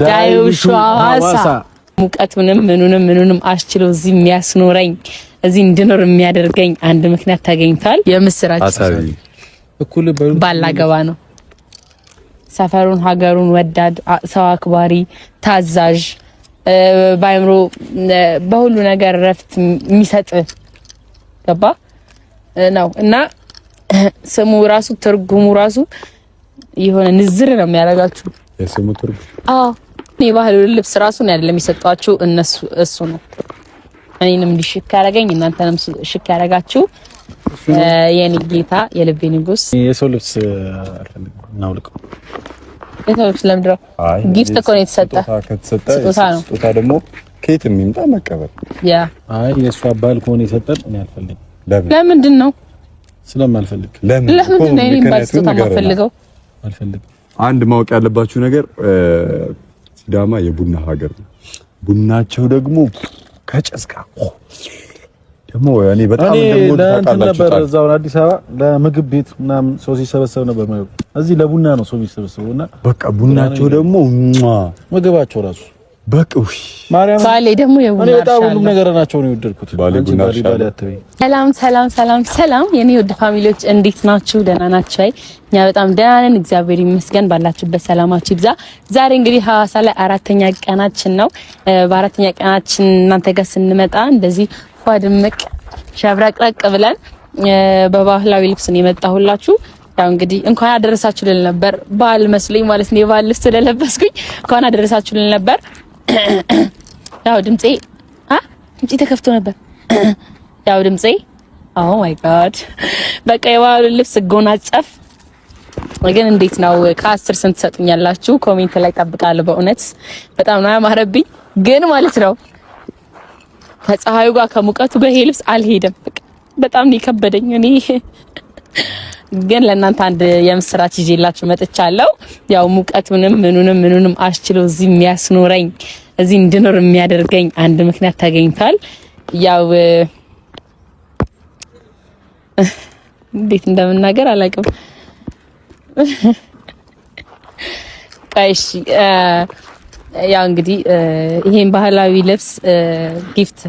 ዳይውሻዋሳ ሙቀቱንም ምኑንም አስችሎ እዚህ የሚያስኖረኝ እዚህ እንድኖር የሚያደርገኝ አንድ ምክንያት ተገኝቷል። የምስራች እኩል ባላገባ ነው። ሰፈሩን ሀገሩን ወዳድ ሰው አክባሪ ታዛዥ ባይምሮ በሁሉ ነገር ረፍት የሚሰጥ ገባ ነው እና ስሙ ራሱ ትርጉሙ ራሱ የሆነ ንዝር ነው የሚያደርጋችሁ። የስሙ ትርጉም የባህል ልብስ ራሱ ነው አይደለም የሚሰጧችሁ እሱ ነው እኔንም እንዲሽክ ያደረገኝ እናንተንም ሽክ ያደረጋችሁ የኔ ጌታ የልቤ ንጉስ። የሰው ልብስ እናውልቀው። የሰው ልብስ ለምድረው ጊፍት እኮ ነው የተሰጠ። ስጦታ ደግሞ ከየት የሚመጣ መቀበል። አይ የእሱ አባል ከሆነ የሰጠን እኔ አልፈልግም። ለምንድን ነው? ስለማልፈልግ። ለምንድን ነው እኔ ባስጦታ ማፈልገው? አልፈልግም። አንድ ማወቅ ያለባችሁ ነገር ሲዳማ የቡና ሀገር ነው። ቡናቸው ደግሞ ከጨስካ ደግሞ እኔ በጣም ነበር እዛው አዲስ አበባ ለምግብ ቤት ምናምን ሰው ሲሰበሰብ ነበር ማለት እዚህ ለቡና ነው ሰው የሚሰበሰበውና በቃ ቡናቸው ደግሞ ምግባቸው ራሱ በቃ ማርያም ባሌ ደግሞ የቡና ሻል ነገር ናቸው ነው የወደድኩት። ባሌ ቡና ሻል። ሰላም የኔ ወደ ፋሚሊዎች እንዴት ናችሁ? ደህና ናችሁ? አይ እኛ በጣም ደህና ነን፣ እግዚአብሔር ይመስገን። ባላችሁበት ሰላማችሁ ይብዛ። ዛሬ እንግዲህ ሐዋሳ ላይ አራተኛ ቀናችን ነው። በአራተኛ ቀናችን እናንተ ጋር ስንመጣ እንደዚህ ፏድምቅ ሸብረቅረቅ ብለን በባህላዊ ልብስ ነው የመጣሁላችሁ። ያው እንግዲህ እንኳን አደረሳችሁ ልል ነበር በዓል መስሎኝ ማለት ነው። የበዓል ልብስ ስለለበስኩኝ እንኳን አደረሳችሁ ልል ነበር። ያው ድምጼ ተከፍቶ ነበር። ያው ድምጼ ኦ ማይ ጋድ በቃ የበዓል ልብስ ጎናጸፍ። ግን እንዴት ነው ከ10 ስንት ሰጡኛላችሁ? ኮሜንት ላይ ጠብቃለሁ። በእውነት በጣም ነው ያማረብኝ። ግን ማለት ነው ከፀሐዩ ጋር ከሙቀቱ ጋር ይሄ ልብስ አልሄደም። በጣም ነው የከበደኝ። እኔ ግን ለእናንተ አንድ የምስራች ይዤላችሁ መጥቻለሁ። ያው ሙቀቱንም ምኑንም አስችሎ እዚህ የሚያስኖረኝ እዚህ እንድኖር የሚያደርገኝ አንድ ምክንያት ተገኝቷል። ያው እንዴት እንደምናገር አላውቅም። ቀይሽ ያው እንግዲህ ይሄን ባህላዊ ልብስ ጊፍት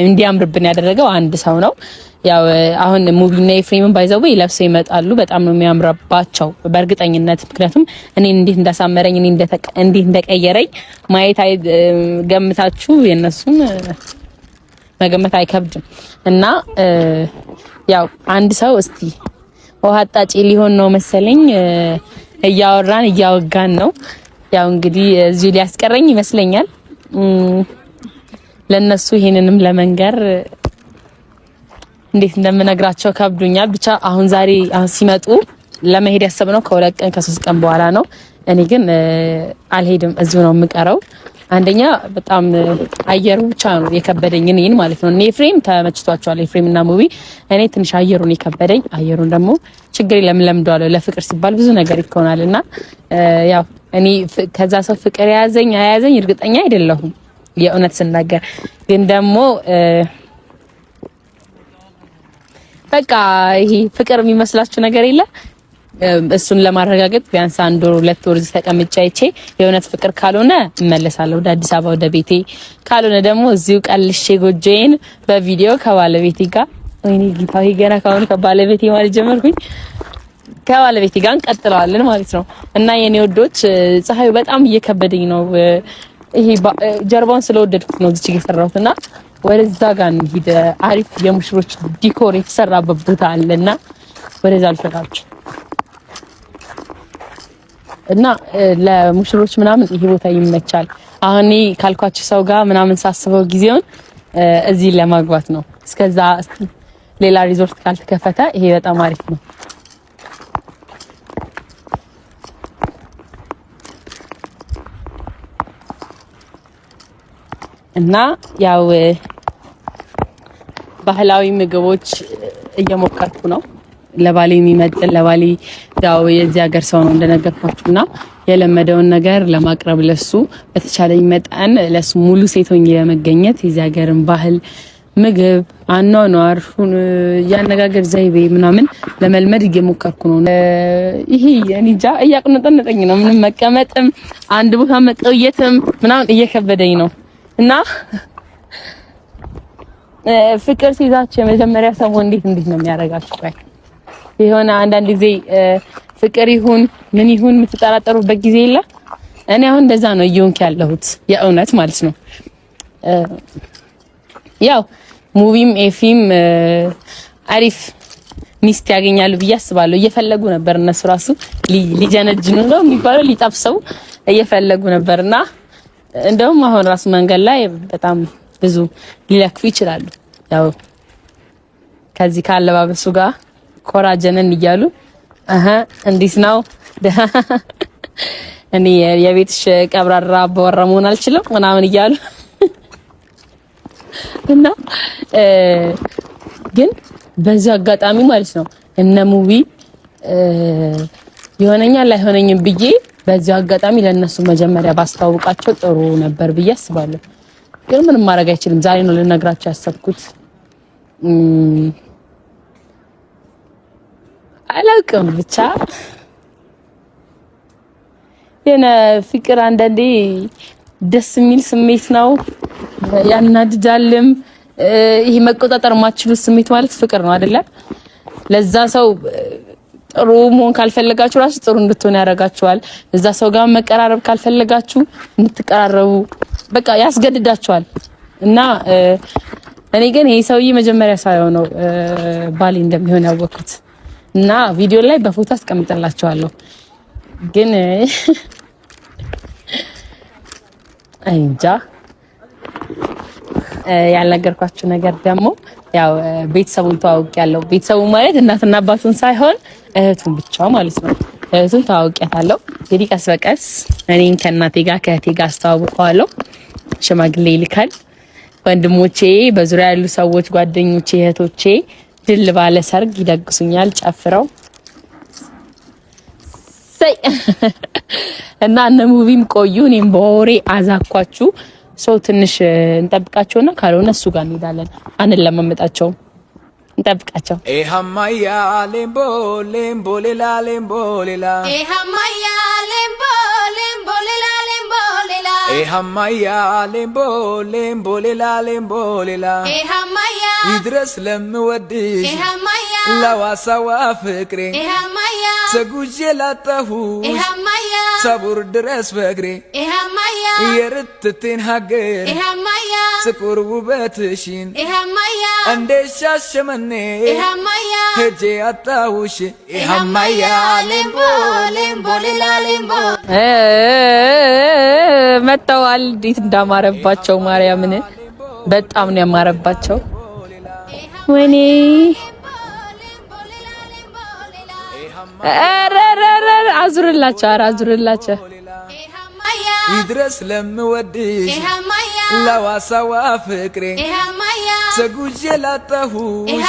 እንዲያምርብን ያደረገው አንድ ሰው ነው። ያው አሁን ሙቪና ኤፍሬምን ባይዘው ይለብሰው ይመጣሉ። በጣም ነው የሚያምርባቸው በእርግጠኝነት። ምክንያቱም እኔ እንዴት እንዳሳመረኝ እኔ እንዴት እንደቀየረኝ ማየት ገምታችሁ የነሱን መገመት አይከብድም። እና ያው አንድ ሰው እስቲ ውሃ አጣጪ ሊሆን ነው መሰለኝ እያወጋን ነው። ያው እንግዲህ እዚሁ ሊያስቀረኝ ይመስለኛል። ለነሱ ይሄንንም ለመንገር እንዴት እንደምነግራቸው ከብዱኛል። ብቻ አሁን ዛሬ ሲመጡ ለመሄድ ያሰብነው ከሁለት ቀን ከ3 ቀን በኋላ ነው። እኔ ግን አልሄድም፣ እዚሁ ነው የምቀረው። አንደኛ በጣም አየሩ ብቻ ነው የከበደኝ እኔን ማለት ነው። እኔ ኤፍሬም ተመችቷቸዋል፣ ኤፍሬም እና ሙቢ። እኔ ትንሽ አየሩን የከበደኝ። አየሩን ደግሞ ችግር ለምለምደዋለሁ። ለፍቅር ሲባል ብዙ ነገር ይሆናልና ያው እኔ ከዛ ሰው ፍቅር አያዘኝ እርግጠኛ አይደለሁም የእውነት ስናገር። ግን ደግሞ በቃ ይሄ ፍቅር የሚመስላችሁ ነገር የለ። እሱን ለማረጋገጥ ቢያንስ 1 ወር 2 ወር ተቀምጬ አይቼ የእውነት ፍቅር ካልሆነ እመለሳለሁ ወደ አዲስ አበባ ወደ ቤቴ። ካልሆነ ደግሞ እዚሁ ቀልሼ ጎጆዬን በቪዲዮ ከባለቤቴ ጋር ወይኔ ጌታዬ ገና ካሁን ከባለቤቴ ማለት ጀመርኩኝ ከባለቤቴ ጋር እንቀጥለዋለን ማለት ነው። እና የኔ ወዶች ፀሐዩ በጣም እየከበደኝ ነው። ይሄ ጀርባውን ስለወደድኩት ነው እዚህ የሰራሁትና ወደዛ ጋር እንሂድ። አሪፍ የሙሽሮች ዲኮር የተሰራበት ቦታ አለና ወደዛ ልፈታችሁ እና ለሙሽሮች ምናምን ይሄ ቦታ ይመቻል። አሁን ካልኳችሁ ሰው ጋር ምናምን ሳስበው ጊዜውን እዚህ ለማግባት ነው። እስከዛ ሌላ ሪዞርት ካልተከፈተ ይሄ በጣም አሪፍ ነው። እና ያው ባህላዊ ምግቦች እየሞከርኩ ነው። ለባሌ የሚመጥን ለባሌ ያው የዚህ ሀገር ሰው ነው እንደነገርኳችሁና የለመደውን ነገር ለማቅረብ ለሱ በተቻለኝ መጠን ለሱ ሙሉ ሴት ሆኜ ለመገኘት የዚህ ሀገርን ባህል ምግብ፣ አኗኗር፣ ያነጋገር ዘይቤ ምናምን ለመልመድ እየሞከርኩ ነው። ይሄ እኔ እንጃ እያቅነጠነጠኝ ነው። ምንም መቀመጥም አንድ ቦታ መቆየትም ምናምን እየከበደኝ ነው እና ፍቅር ሲይዛችሁ የመጀመሪያ ሰሞን እንዴት ነው የሚያደርጋችሁ? የሆነ አንዳንድ ጊዜ ፍቅር ይሁን ምን ይሁን የምትጠራጠሩበት ጊዜ የለ። እኔ አሁን እንደዛ ነው እየሆንኩ ያለሁት የእውነት ማለት ነው። ያው ሙቪም ኤፊም አሪፍ ሚስት ያገኛሉ ብዬ አስባለሁ። እየፈለጉ ነበር እነሱ ራሱ ሊጀነጅኑ ነው የሚባለው ሊጣፍሰው እየፈለጉ ነበርና እንደውም አሁን ራሱ መንገድ ላይ በጣም ብዙ ሊለክፉ ይችላሉ። ያው ከዚህ ካለባበሱ ጋር ኮራጀነን እያሉ እንዴት ነው እኔ የቤትሽ ቀብራራ አባወራ መሆን አልችልም ምናምን እያሉ እና ግን በዚህ አጋጣሚ ማለት ነው እነ ሙቪ ይሆነኛል አይሆነኝም ብዬ በዚህ አጋጣሚ ለነሱ መጀመሪያ ባስተዋውቃቸው ጥሩ ነበር ብዬ አስባለሁ። ግን ምንም ማድረግ አይችልም። ዛሬ ነው ልነግራቸው ያሰብኩት። አላውቅም ብቻ የነ ፍቅር አንዳንዴ ደስ የሚል ስሜት ነው፣ ያናድዳልም። ይሄ መቆጣጠር የማትችሉት ስሜት ማለት ፍቅር ነው አይደለ? ለዛ ሰው ጥሩ መሆን ካልፈለጋችሁ ራሱ ጥሩ እንድትሆን ያደርጋችኋል። እዛ ሰው ጋር መቀራረብ ካልፈለጋችሁ እንድትቀራረቡ በቃ ያስገድዳችኋል። እና እኔ ግን ይሄ ሰውዬ መጀመሪያ ሳይሆን ነው ባሌ እንደሚሆን ያወቅኩት እና ቪዲዮ ላይ በፎቶ አስቀምጥላችኋለሁ። ግን እንጃ ያልነገርኳችሁ ነገር ደግሞ ያው ቤተሰቡን ተዋውቂያለሁ። ቤተሰቡ ማለት እናትና አባቱን ሳይሆን እህቱን ብቻ ማለት ነው። እህቱን ተዋውቂያታለሁ። እንግዲህ ቀስ በቀስ እኔን ከእናቴ ጋር ከእህቴ ጋር አስተዋውቀዋለሁ። ሽማግሌ ይልካል። ወንድሞቼ፣ በዙሪያ ያሉ ሰዎች፣ ጓደኞቼ፣ እህቶቼ ድል ባለ ሰርግ ይደግሱኛል ጨፍረው እና እነ ሙቪም ቆዩ። እኔም በወሬ አዛኳችሁ። ሰው ትንሽ እንጠብቃቸውና ካልሆነ እሱ ጋር እንሄዳለን። አንለማመጣቸው፣ እንጠብቃቸው። ኤሃማያ ሌምቦ ሌምቦ ሌላ ሌምቦ ሌላ ኤሃማያ ሌምቦ ሌምቦ ሌላ ሌምቦ ሌላ ኤሃማያ ሌምቦ ሌምቦ ሌላ ሌምቦ ሌላ ኤሃማያ ይድረስ ለምወድሽ ኤሃማያ ለዋሳዋ ፍቅሬ ኤሃማያ ሰጉጄ ላጣሁሽ ኤሃማያ ሰቡር ድረስ በእግሬ ኤሃማያ የርትቴን ሀገር ኤሃማያ ጥቁር ውበትሽን ኤሃማያ እንደ ሻሸመኔ ኤሃማያ ሄጄ አጣሁሽ ኤሃማያ ሌምቦ ሌምቦ ሌላ ሌምቦ መተዋል። እንዴት እንዳማረባቸው ማርያምን በጣም ነው ያማረባቸው። ወይኔ አዙርላቸው፣ ኧረ አዙርላቸው። ይድረስ ለምወድሽ ለዋሳዋ ፍቅሬ ሰጉጄ ላጣሁሽ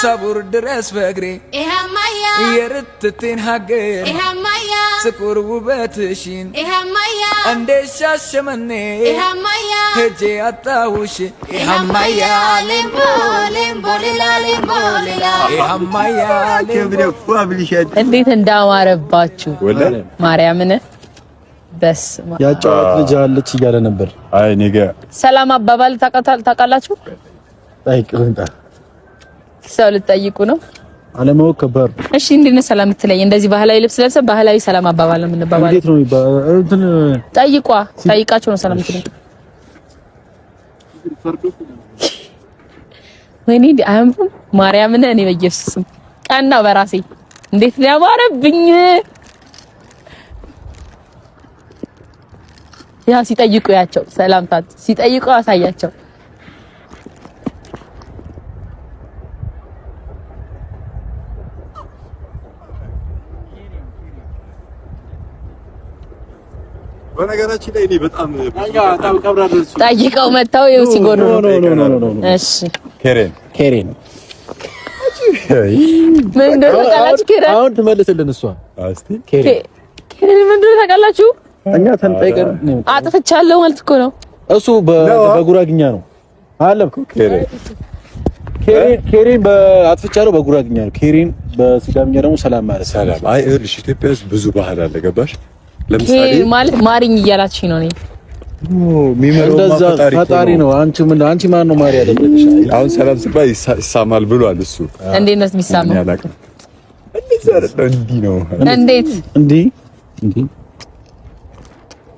ሰቡር ድረስ በእግሬ የርትቴን ሀገር ጥቁር ውበትሽን እንደ ሻሸመኔ ሄጄ አጣሁሽ ኤሃማያ ሌምቦ ሌምቦ ሌላ ሌምቦ ሌላ ኤሃማያ እንዴት እንዳማረባችሁ ማርያምን በስመ አብ። ያጫወት ልጅ አለች እያለ ነበር። አይ ነገ ሰላም አባባል ታውቃላችሁ? ጠይቁንታ ሰው ልትጠይቁ ነው? አለማወቅ ከባድ። እሺ እንዴት ነው ሰላም የምትለኝ? እንደዚህ ባህላዊ ልብስ ለብሰህ ባህላዊ ሰላም አባባል ነው የምንባባለው። እንዴት ነው እንትን ጠይቃችሁ ነው ሰላም የምትለኝ? ወይኔ አያምሩም ማርያምን። እኔ በኢየሱስም ቀናው በራሴ እንዴት ነው ያማረብኝ። ያ ሲጠይቁ ያቸው ሰላምታት ሲጠይቁ አሳያቸው። በነገራችን ላይ እኔ በጣም ጠይቀው መጣው ይው ሲጎኑ ነው። እሺ ኬሬን ምን እንደሆነ ታውቃላችሁ? ኬሬን አሁን ትመልስልን እሷ እስቲ ኬሬን ምን እንደሆነ ታውቃላችሁ? እኛ ተንጠይቀን አጥፍቻለሁ ማለት እኮ ነው። እሱ በጉራግኛ ነው። አለብኩ ኬሪን በአጥፍቻለሁ በጉራግኛ ነው። ኬሪን በሲዳምኛ ደግሞ ሰላም ማለት ሰላም። አይ እልሽ ኢትዮጵያ ውስጥ ብዙ ባህል አለ ገባሽ? ለምሳሌ ማለት ማሪኝ እያላችኝ ነው እኔ እንደዛ ፈጣሪ ነው። አንቺ ማን ነው ማሪ ያደረግሽ? አሁን ሰላም ሲባል ይሳማል ብሏል እሱ። እንዴት ነው የሚሳማው? ያላቀም እንዴ ነው እንዴት እንዴ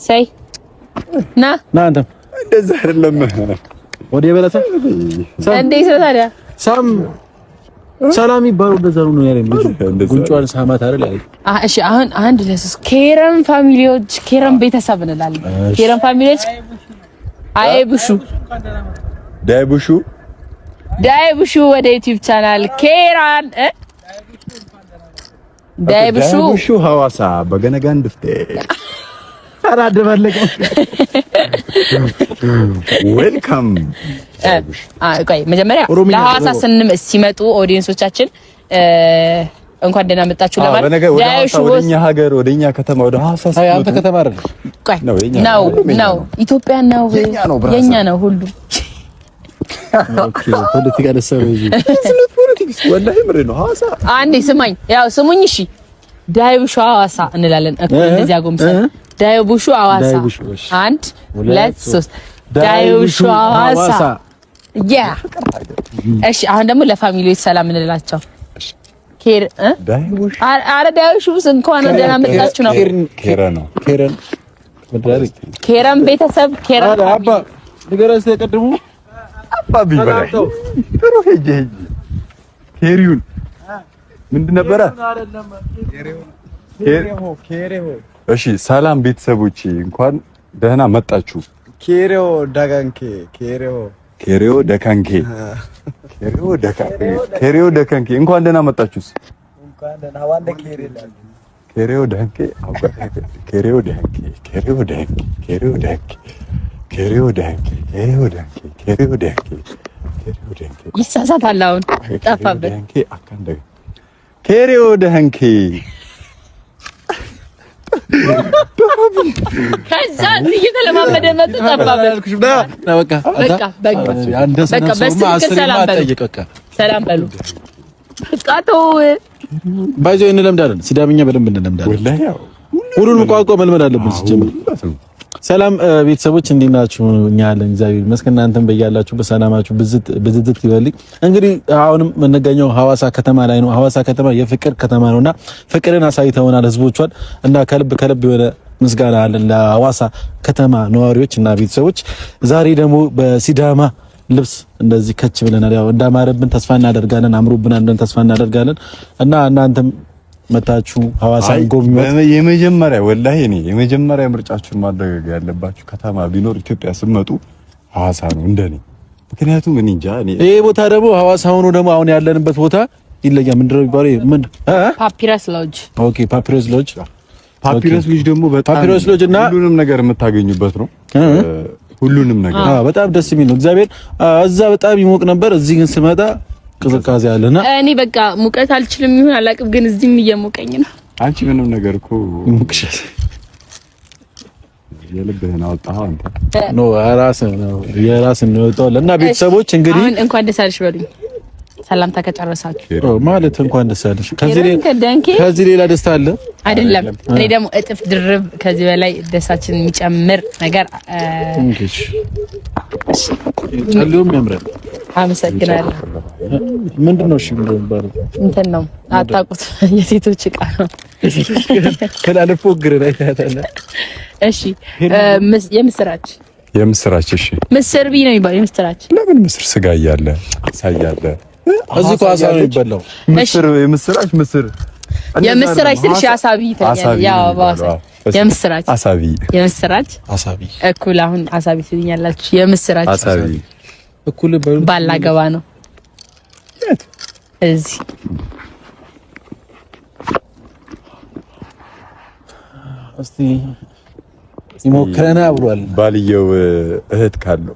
ሳይ ና አንተ እንደዛ አይደለም። ወዲያ በለታ እንዴት ነው ታዲያ? ሰላም ይባላል እንደዛ ነው ያለኝ ልጅ ጉንጯን ሳማት አይደል ያለኝ። እሺ አሁን አንድ ለሶስ ኬረም ፋሚሊዎች ኬረም ቤተሰብ እንላለን። ኬረም ፋሚሊዎች አይቡሹ ዳይቡሹ ወደ ዩቲዩብ ቻናል ኬራን ዳይቡሹ ሐዋሳ በገነጋን ድፍቴ አራደባለቀ ዌልካም። ቆይ መጀመሪያ ለሐዋሳ ሲመጡ ኦዲየንሶቻችን እንኳን ደህና መጣችሁ ለማለት ወደኛ ሀገር ወደኛ ከተማ ወደ ሐዋሳ ሲመጡ አንተ ከተማ አይደል? ቆይ ነው ኢትዮጵያ ነው የኛ ነው ሁሉ ፖለቲካ ደሰበ ወላሂ ምሬ ነው ሐዋሳ። አንዴ ስሙኝ እሺ። ዳይቡሹ ሐዋሳ እንላለን እኮ እንደዚህ አጎምሰን ዳይቡሹ ሐዋሳ 1 2 3 ዳይቡሹ ሐዋሳ ያ። እሺ አሁን ደግሞ ለፋሚሊዎች ሰላም እንላቸው። ዳይቡሹ እንኳን ደህና መጣችሁ ነው። ኬረን ቤተሰብ ኬረን አባ ንገረስ ተቀድሙ አባ ቢበላይ ጥሩ ሄጄ ኬሪውን ምንድን ነበረ? እሺ ሰላም ቤተሰቦቼ እንኳን ደህና መጣችሁ። ኬሬው ዳጋንኬ እንኳን ደህና መጣችሁስ። ይሳሳታል። አሁን ጠፋበት። ኬሬው ደህንኬ ከዛ እየተለማመደ መጡ። ጠፋበት። በቃ ሰላም በሉ። ባይዘው እንለምዳለን። ሲዳምኛ በደንብ እንለምዳለን። ወላሂ ሁሉንም ቋንቋ መልመድ አለብን ሲጀምር። ሰላም ቤተሰቦች እንዴት ናችሁ? እኛ አለን እግዚአብሔር ይመስገን። እናንተም በያላችሁ በሰላማችሁ ብዝት ይበልኝ። እንግዲህ አሁንም የምንገኘው ሐዋሳ ከተማ ላይ ነው። ሐዋሳ ከተማ የፍቅር ከተማ ነውና ፍቅርን አሳይተውናል ህዝቦቿን እና ከልብ የሆነ ምስጋና አለን ለሐዋሳ ከተማ ነዋሪዎች እና ቤተሰቦች። ዛሬ ደግሞ በሲዳማ ልብስ እንደዚህ ከች ብለናል። ያው እንዳማረብን ተስፋ እናደርጋለን፣ አምሮብናል ብለን ተስፋ እናደርጋለን እና እናንተም መታችሁ ሐዋሳን ጎብኙት። የመጀመሪያ ወላሂ እኔ የመጀመሪያ ምርጫችሁን ማድረግ ያለባችሁ ከተማ ቢኖር ኢትዮጵያ ስትመጡ ሐዋሳ ነው እንደኔ። ምክንያቱም እኔ እንጃ ይሄ ቦታ ደግሞ ሐዋሳ ሆኖ ደግሞ አሁን ያለንበት ቦታ ይለያል። ምንድነው የሚባለው? ፓፒረስ ሎጅ። ኦኬ ፓፒረስ ሎጅ ደግሞ በጣም ፓፒረስ ሎጅ እና ሁሉንም ነገር የምታገኙበት ነው። ሁሉንም ነገር በጣም ደስ የሚል ነው። እግዚአብሔር እዛ በጣም ይሞቅ ነበር። እዚህ ግን ስመጣ ቅዝቃዜ አለና እኔ በቃ ሙቀት አልችልም ይሁን አላውቅም፣ ግን እዚህም እየሞቀኝ ነው። አንቺ ምንም ነገር እኮ ይሞቅሻል። የልብህን አወጣኸው አንተ ነው የራስን ነው የወጣው። እና ቤተሰቦች እንግዲህ አሁን እንኳን ደስ አለሽ በሉኝ። ሰላምታ ከጨረሳችሁ ማለት እንኳን ደስ አለሽ። ከዚህ ሌላ ደስታ አለ አይደለም? እኔ ደግሞ እጥፍ ድርብ ከዚህ በላይ ደስታችን የሚጨምር ነገር እንግዲህ ጸልዩም ያምራል። አመሰግናለሁ። ምንድነው? እሺ ምንድነው የሚባለው? እንትን ነው አታውቁት፣ የሴቶች ዕቃ ነው። ከላለፎ ግረ ላይ ታያታለ። እሺ የምስራች። እሺ ምስር ቢ ነው የሚባለው። የምስራች ለምን ምስር ስጋ እያለ ሳያለ እዚህ ኳሳ ነው የሚበላው። ምስር የምስራች ትንሽ አሳቢ ይተኛል። ያው ባሳ የምስራች አሳቢ እኩል አሁን አሳቢ ትኛላችሁ። የምስራች አሳቢ እኩል ባላገባ ነው እዚህ እስቲ ይሞክረና ብሏል ባልየው እህት ካለው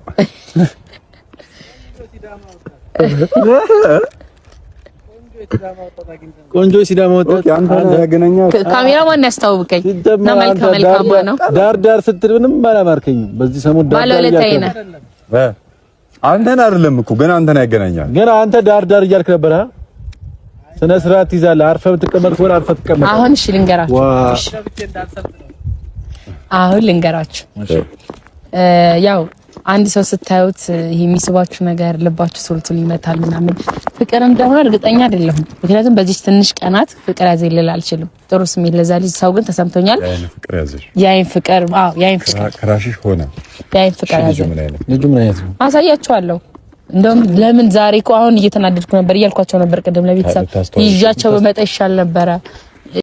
ቆንጆ ሲዳማ ወጣት አንተ ያገናኛ ካሜራማን ያስተዋውቀኝ እና መልካም ነው። ዳር ስትል ምንም አላማርከኝም። በዚህ ሰሞን ባለውለታዬ ነህ። አንተን አይደለም እኮ ገና አንተን ያገናኛል። ገና አንተ ዳር ዳር እያልክ ነበር። ስነ ስርዓት ይዛል። አርፈህ ብትቀመጥ ወር አርፈህ ትቀመጥ። አሁን እሺ ልንገራችሁ። አሁን ልንገራችሁ። ያው አንድ ሰው ስታዩት ይሄ የሚስባችሁ ነገር ልባችሁ ሱልቱን ይመታል ምናምን ፍቅር እንደሆነ እርግጠኛ አይደለሁም። ምክንያቱም በዚህ ትንሽ ቀናት ፍቅር ያዘኝ ልል አልችልም። ጥሩ ስሜት ለዛ ልጅ ሰው ግን ተሰምቶኛል። ፍቅር ያዘሽ የአይን ፍቅር የአይን ፍቅር ከራሽሽ ሆነ የአይን ፍቅር ያዘኝ። ልጁ ምን አይነት ነው አሳያችኋለሁ። እንደውም ለምን ዛሬ እኮ አሁን እየተናደድኩ ነበር እያልኳቸው ነበር ቅድም ለቤተሰብ ይዣቸው በመጣ ይሻል ነበረ።